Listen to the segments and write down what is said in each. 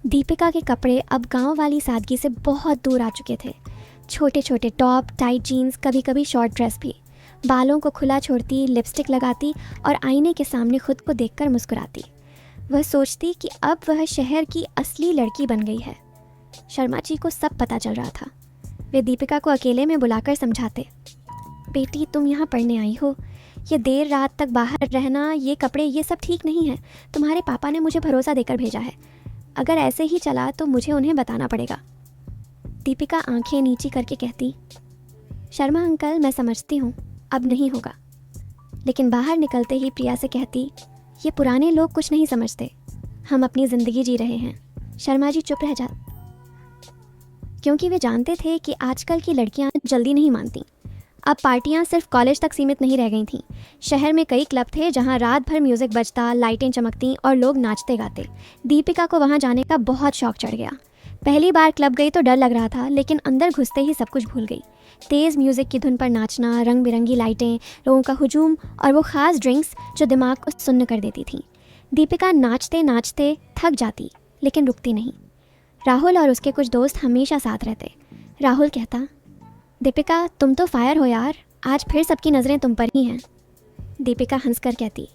दीपिका के कपड़े अब गांव वाली सादगी से बहुत दूर आ चुके थे। छोटे छोटे टॉप, टाइट जीन्स, कभी कभी शॉर्ट ड्रेस भी। बालों को खुला छोड़ती, लिपस्टिक लगाती और आईने के सामने खुद को देखकर मुस्कुराती। वह सोचती कि अब वह शहर की असली लड़की बन गई है। शर्मा जी को सब पता चल रहा था। वे दीपिका को अकेले में बुलाकर समझाते, बेटी तुम यहाँ पढ़ने आई हो, ये देर रात तक बाहर रहना, ये कपड़े, ये सब ठीक नहीं है। तुम्हारे पापा ने मुझे भरोसा देकर भेजा है। अगर ऐसे ही चला तो मुझे उन्हें बताना पड़ेगा। दीपिका आंखें नीची करके कहती, शर्मा अंकल मैं समझती हूँ, अब नहीं होगा। लेकिन बाहर निकलते ही प्रिया से कहती, ये पुराने लोग कुछ नहीं समझते, हम अपनी ज़िंदगी जी रहे हैं। शर्मा जी चुप रह जा, क्योंकि वे जानते थे कि आजकल की लड़कियां जल्दी नहीं मानती। अब पार्टियां सिर्फ कॉलेज तक सीमित नहीं रह गई थीं। शहर में कई क्लब थे जहां रात भर म्यूज़िक बजता, लाइटें चमकती और लोग नाचते गाते। दीपिका को वहां जाने का बहुत शौक चढ़ गया। पहली बार क्लब गई तो डर लग रहा था, लेकिन अंदर घुसते ही सब कुछ भूल गई। तेज़ म्यूज़िक की धुन पर नाचना, रंग बिरंगी लाइटें, लोगों का हुजूम और वो ख़ास ड्रिंक्स जो दिमाग को सुन्न कर देती थी। दीपिका नाचते नाचते थक जाती, लेकिन रुकती नहीं। राहुल और उसके कुछ दोस्त हमेशा साथ रहते। राहुल कहता, दीपिका तुम तो फायर हो यार, आज फिर सबकी नज़रें तुम पर ही हैं। दीपिका हंसकर कहती,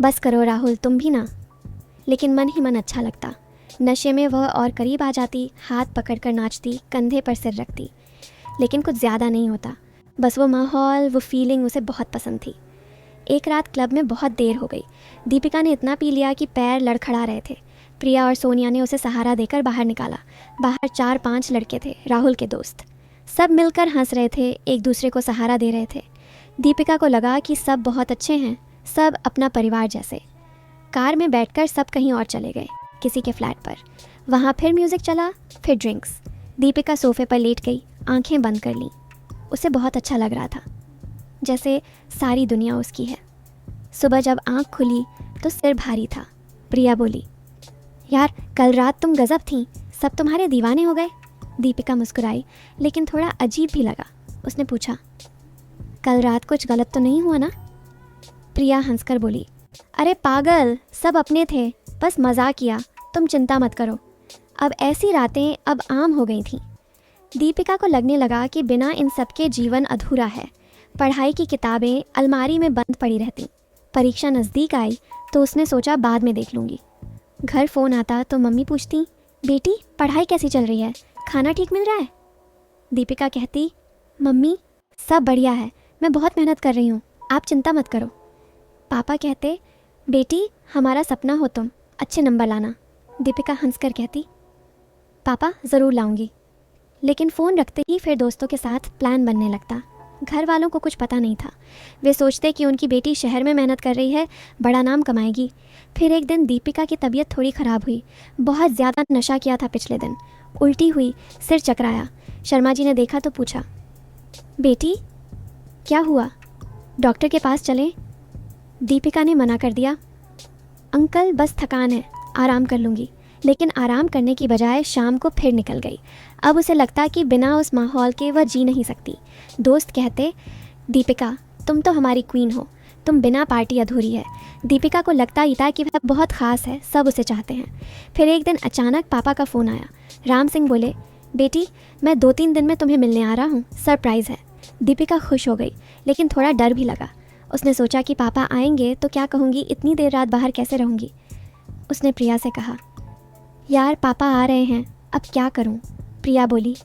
बस करो राहुल, तुम भी ना। लेकिन मन ही मन अच्छा लगता। नशे में वह और करीब आ जाती, हाथ पकड़कर नाचती, कंधे पर सिर रखती। लेकिन कुछ ज़्यादा नहीं होता, बस वो माहौल, वो फीलिंग उसे बहुत पसंद थी। एक रात क्लब में बहुत देर हो गई। दीपिका ने इतना पी लिया कि पैर लड़खड़ा रहे थे। प्रिया और सोनिया ने उसे सहारा देकर बाहर निकाला। बाहर 4-5 लड़के थे, राहुल के दोस्त। सब मिलकर हंस रहे थे, एक दूसरे को सहारा दे रहे थे। दीपिका को लगा कि सब बहुत अच्छे हैं, सब अपना परिवार जैसे। कार में बैठकर सब कहीं और चले गए, किसी के फ्लैट पर। वहाँ फिर म्यूज़िक चला, फिर ड्रिंक्स। दीपिका सोफे पर लेट गई, आंखें बंद कर लीं। उसे बहुत अच्छा लग रहा था, जैसे सारी दुनिया उसकी है। सुबह जब आँख खुली तो सिर भारी था। प्रिया बोली, यार कल रात तुम गजब थीं, सब तुम्हारे दीवाने हो गए। दीपिका मुस्कुराई, लेकिन थोड़ा अजीब भी लगा। उसने पूछा, कल रात कुछ गलत तो नहीं हुआ ना? प्रिया हंसकर बोली, अरे पागल, सब अपने थे, बस मजाक किया, तुम चिंता मत करो। अब ऐसी रातें अब आम हो गई थीं। दीपिका को लगने लगा कि बिना इन सब के जीवन अधूरा है। पढ़ाई की किताबें अलमारी में बंद पड़ी रहती। परीक्षा नज़दीक आई तो उसने सोचा बाद में देख लूँगी। घर फ़ोन आता तो मम्मी पूछती, बेटी पढ़ाई कैसी चल रही है, खाना ठीक मिल रहा है? दीपिका कहती, मम्मी सब बढ़िया है, मैं बहुत मेहनत कर रही हूँ, आप चिंता मत करो। पापा कहते, बेटी हमारा सपना हो तुम, अच्छे नंबर लाना। दीपिका हंसकर कहती, पापा ज़रूर लाऊंगी। लेकिन फ़ोन रखते ही फिर दोस्तों के साथ प्लान बनने लगता। घर वालों को कुछ पता नहीं था। वे सोचते कि उनकी बेटी शहर में मेहनत कर रही है, बड़ा नाम कमाएगी। फिर एक दिन दीपिका की तबीयत थोड़ी ख़राब हुई। बहुत ज़्यादा नशा किया था पिछले दिन। उल्टी हुई, सिर चकराया। शर्मा जी ने देखा तो पूछा, बेटी क्या हुआ, डॉक्टर के पास चलें? दीपिका ने मना कर दिया, अंकल बस थकान है, आराम कर लूँगी। लेकिन आराम करने की बजाय शाम को फिर निकल गई। अब उसे लगता कि बिना उस माहौल के वह जी नहीं सकती। दोस्त कहते, दीपिका तुम तो हमारी क्वीन हो, तुम बिना पार्टी अधूरी है। दीपिका को लगता ही था कि वह बहुत ख़ास है, सब उसे चाहते हैं। फिर एक दिन अचानक पापा का फ़ोन आया। राम सिंह बोले, बेटी मैं 2-3 दिन में तुम्हें मिलने आ रहा हूँ, सरप्राइज़ है। दीपिका खुश हो गई, लेकिन थोड़ा डर भी लगा। उसने सोचा कि पापा आएंगे तो क्या कहूँगी, इतनी देर रात बाहर कैसे रहूँगी। उसने प्रिया से कहा, यार पापा आ रहे हैं, अब क्या करूं? प्रिया बोली,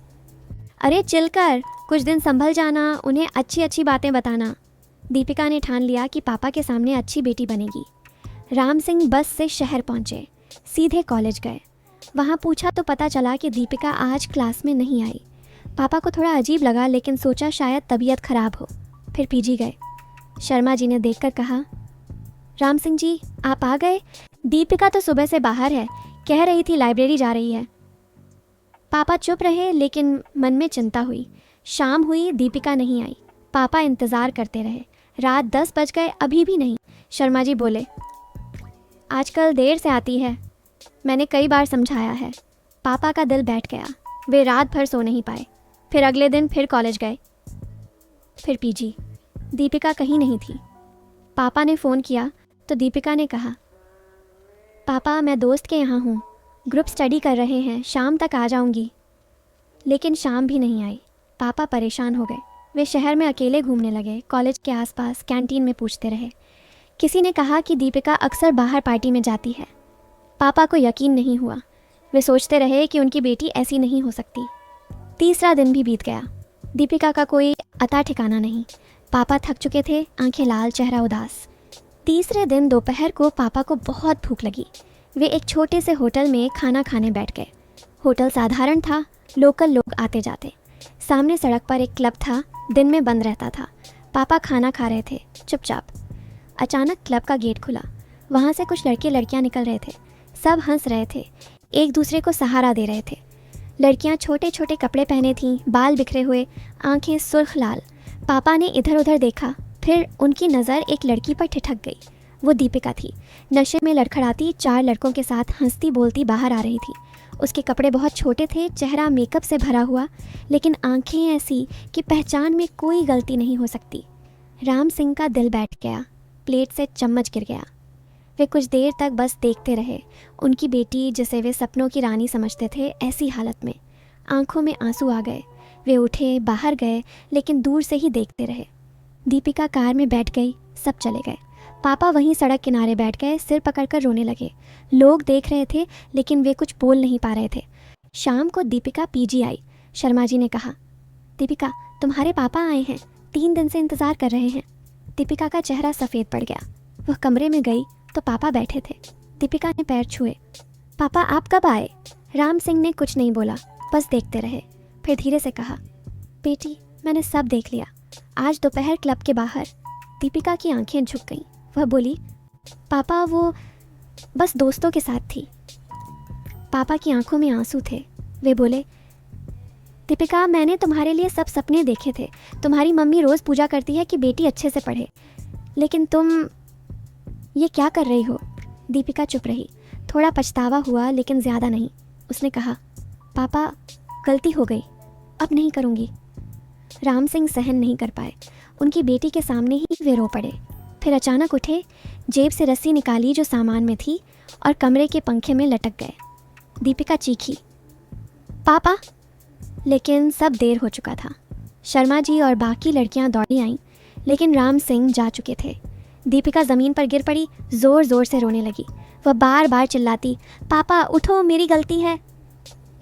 अरे चिल कर, कुछ दिन संभल जाना, उन्हें अच्छी अच्छी बातें बताना। दीपिका ने ठान लिया कि पापा के सामने अच्छी बेटी बनेगी। राम सिंह बस से शहर पहुंचे, सीधे कॉलेज गए। वहां पूछा तो पता चला कि दीपिका आज क्लास में नहीं आई। पापा को थोड़ा अजीब लगा, लेकिन सोचा शायद तबीयत खराब हो। फिर पीजी गए। शर्मा जी ने देखकर कहा, राम सिंह जी आप आ गए? दीपिका तो सुबह से बाहर है, कह रही थी लाइब्रेरी जा रही है। पापा चुप रहे, लेकिन मन में चिंता हुई। शाम हुई, दीपिका नहीं आई। पापा इंतज़ार करते रहे। रात 10 बज गए, अभी भी नहीं। शर्मा जी बोले, आजकल देर से आती है, मैंने कई बार समझाया है। पापा का दिल बैठ गया। वे रात भर सो नहीं पाए। फिर अगले दिन फिर कॉलेज गए, फिर पीजी। दीपिका कहीं नहीं थी। पापा ने फ़ोन किया तो दीपिका ने कहा, पापा मैं दोस्त के यहाँ हूँ, ग्रुप स्टडी कर रहे हैं, शाम तक आ जाऊंगी। लेकिन शाम भी नहीं आई। पापा परेशान हो गए। वे शहर में अकेले घूमने लगे। कॉलेज के आसपास कैंटीन में पूछते रहे। किसी ने कहा कि दीपिका अक्सर बाहर पार्टी में जाती है। पापा को यकीन नहीं हुआ। वे सोचते रहे कि उनकी बेटी ऐसी नहीं हो सकती। तीसरा दिन भी बीत गया। दीपिका का कोई अता ठिकाना नहीं। पापा थक चुके थे, आंखें लाल, चेहरा उदास। तीसरे दिन दोपहर को पापा को बहुत भूख लगी। वे एक छोटे से होटल में खाना खाने बैठ गए। होटल साधारण था, लोकल लोग आते जाते। सामने सड़क पर एक क्लब था, दिन में बंद रहता था। पापा खाना खा रहे थे चुपचाप। अचानक क्लब का गेट खुला। वहाँ से कुछ लड़के लड़कियाँ निकल रहे थे। सब हंस रहे थे, एक दूसरे को सहारा दे रहे थे। लड़कियाँ छोटे छोटे कपड़े पहने थीं, बाल बिखरे हुए, आंखें सुर्ख लाल। पापा ने इधर उधर देखा, फिर उनकी नज़र एक लड़की पर ठिठक गई। वो दीपिका थी। नशे में लड़खड़ाती 4 लड़कों के साथ हंसती बोलती बाहर आ रही थी। उसके कपड़े बहुत छोटे थे, चेहरा मेकअप से भरा हुआ, लेकिन आंखें ऐसी कि पहचान में कोई गलती नहीं हो सकती। राम सिंह का दिल बैठ गया। प्लेट से चम्मच गिर गया। वे कुछ देर तक बस देखते रहे। उनकी बेटी, जिसे वे सपनों की रानी समझते थे, ऐसी हालत में। आंखों में आंसू आ गए। वे उठे, बाहर गए, लेकिन दूर से ही देखते रहे। दीपिका कार में बैठ गई, सब चले गए। पापा वहीं सड़क किनारे बैठ गए, सिर पकड़कर रोने लगे। लोग देख रहे थे, लेकिन वे कुछ बोल नहीं पा रहे थे। शाम को दीपिका पीजी आई। शर्मा जी ने कहा, दीपिका, तुम्हारे पापा आए हैं, 3 दिन से इंतज़ार कर रहे हैं। दीपिका का चेहरा सफ़ेद पड़ गया। वह कमरे में गई तो पापा बैठे थे। दीपिका ने पैर छुए। पापा, आप कब आए? राम सिंह ने कुछ नहीं बोला, बस देखते रहे। फिर धीरे से कहा, बेटी, मैंने सब देख लिया। आज दोपहर क्लब के बाहर। दीपिका की आंखें झुक गईं। वह बोली, पापा, वो बस दोस्तों के साथ थी। पापा की आंखों में आंसू थे। वे बोले, दीपिका, मैंने तुम्हारे लिए सब सपने देखे थे। तुम्हारी मम्मी रोज़ पूजा करती है कि बेटी अच्छे से पढ़े, लेकिन तुम ये क्या कर रही हो? दीपिका चुप रही। थोड़ा पछतावा हुआ, लेकिन ज़्यादा नहीं। उसने कहा, पापा, गलती हो गई, अब नहीं करूँगी। राम सिंह सहन नहीं कर पाए। उनकी बेटी के सामने ही वे रो पड़े। फिर अचानक उठे, जेब से रस्सी निकाली जो सामान में थी, और कमरे के पंखे में लटक गए। दीपिका चीखी, पापा! लेकिन सब देर हो चुका था। शर्मा जी और बाकी लड़कियां दौड़ी आईं, लेकिन राम सिंह जा चुके थे। दीपिका ज़मीन पर गिर पड़ी, ज़ोर ज़ोर से रोने लगी। वह बार बार चिल्लाती, पापा उठो, मेरी गलती है।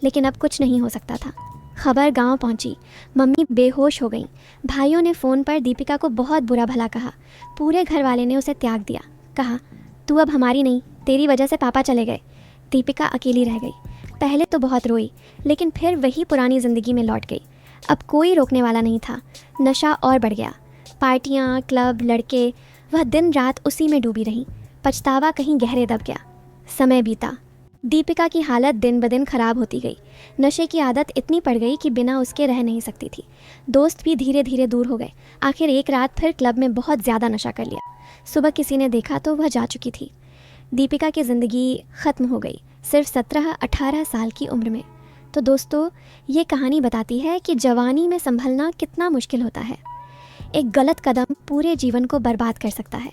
लेकिन अब कुछ नहीं हो सकता था। खबर गांव पहुंची। मम्मी बेहोश हो गईं। भाइयों ने फ़ोन पर दीपिका को बहुत बुरा भला कहा। पूरे घर वाले ने उसे त्याग दिया। कहा, तू अब हमारी नहीं, तेरी वजह से पापा चले गए। दीपिका अकेली रह गई। पहले तो बहुत रोई, लेकिन फिर वही पुरानी ज़िंदगी में लौट गई। अब कोई रोकने वाला नहीं था। नशा और बढ़ गया। पार्टियाँ, क्लब, लड़के, वह दिन रात उसी में डूबी रही। पछतावा कहीं गहरे दब गया। समय बीता। दीपिका की हालत दिन ब दिन खराब होती गई। नशे की आदत इतनी पड़ गई कि बिना उसके रह नहीं सकती थी। दोस्त भी धीरे धीरे दूर हो गए। आखिर एक रात फिर क्लब में बहुत ज़्यादा नशा कर लिया। सुबह किसी ने देखा तो वह जा चुकी थी। दीपिका की ज़िंदगी ख़त्म हो गई, सिर्फ 17-18 साल की उम्र में। तो दोस्तों, ये कहानी बताती है कि जवानी में संभलना कितना मुश्किल होता है। एक गलत कदम पूरे जीवन को बर्बाद कर सकता है।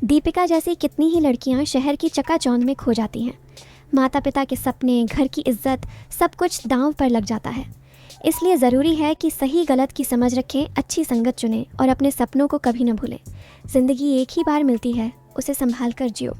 दीपिका जैसी कितनी ही लड़कियां शहर की चकाचौंध में खो जाती हैं। माता पिता के सपने, घर की इज्जत, सब कुछ दांव पर लग जाता है। इसलिए ज़रूरी है कि सही गलत की समझ रखें, अच्छी संगत चुनें और अपने सपनों को कभी न भूलें। ज़िंदगी एक ही बार मिलती है, उसे संभाल कर जियो।